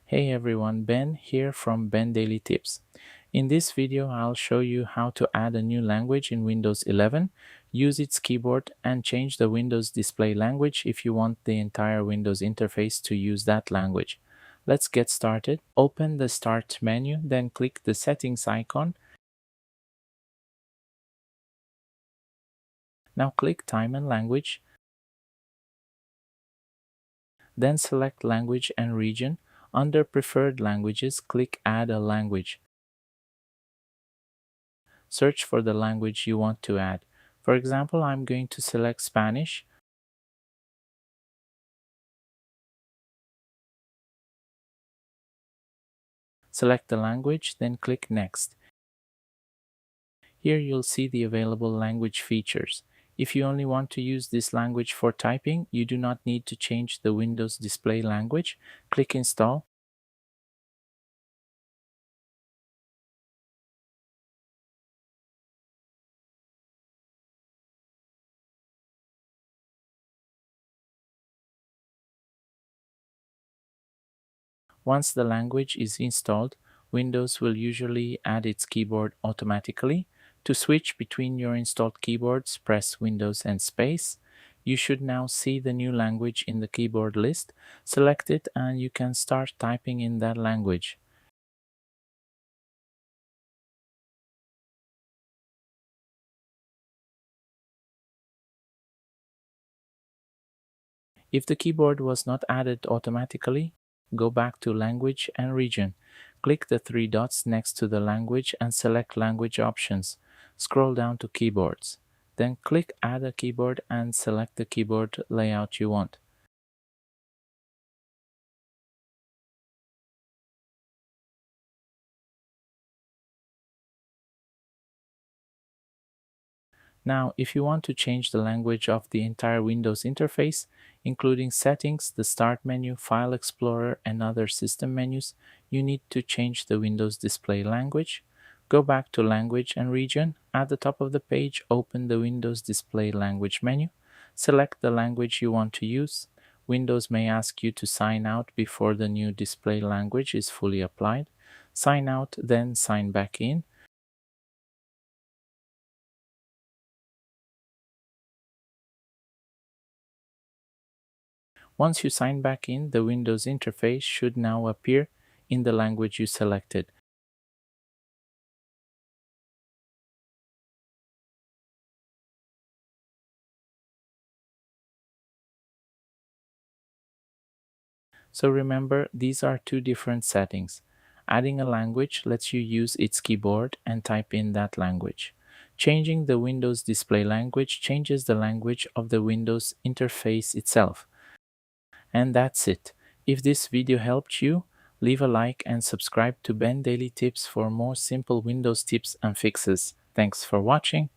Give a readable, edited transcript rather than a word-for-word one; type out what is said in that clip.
Hey everyone, Ben here from Ben Daily Tips. In this video, I'll show you how to add a new language in Windows 11, use its keyboard, and change the Windows display language if you want the entire Windows interface to use that language. Let's get started. Open the Start menu, then click the Settings icon. Now click Time and Language, then select Language and Region. Under Preferred Languages, click Add a Language. Search for the language you want to add. For example, I'm going to select Spanish. Select the language, then click Next. Here you'll see the available language features. If you only want to use this language for typing, you do not need to change the Windows display language. Click Install. Once the language is installed, Windows will usually add its keyboard automatically. To switch between your installed keyboards, press Windows and space. You should now see the new language in the keyboard list. Select it and you can start typing in that language. If the keyboard was not added automatically, go back to Language and Region. Click the three dots next to the language and select Language Options. Scroll down to Keyboards. Then click Add a keyboard and select the keyboard layout you want. Now, if you want to change the language of the entire Windows interface, including settings, the Start menu, File Explorer, and other system menus, you need to change the Windows display language. Go back to Language and Region. At the top of the page, open the Windows Display Language menu. Select the language you want to use. Windows may ask you to sign out before the new display language is fully applied. Sign out, then sign back in. Once you sign back in, the Windows interface should now appear in the language you selected. So remember, these are two different settings. Adding a language lets you use its keyboard and type in that language. Changing the Windows display language changes the language of the Windows interface itself. And that's it. If this video helped you, leave a like and subscribe to Ben Daily Tips for more simple Windows tips and fixes. Thanks for watching.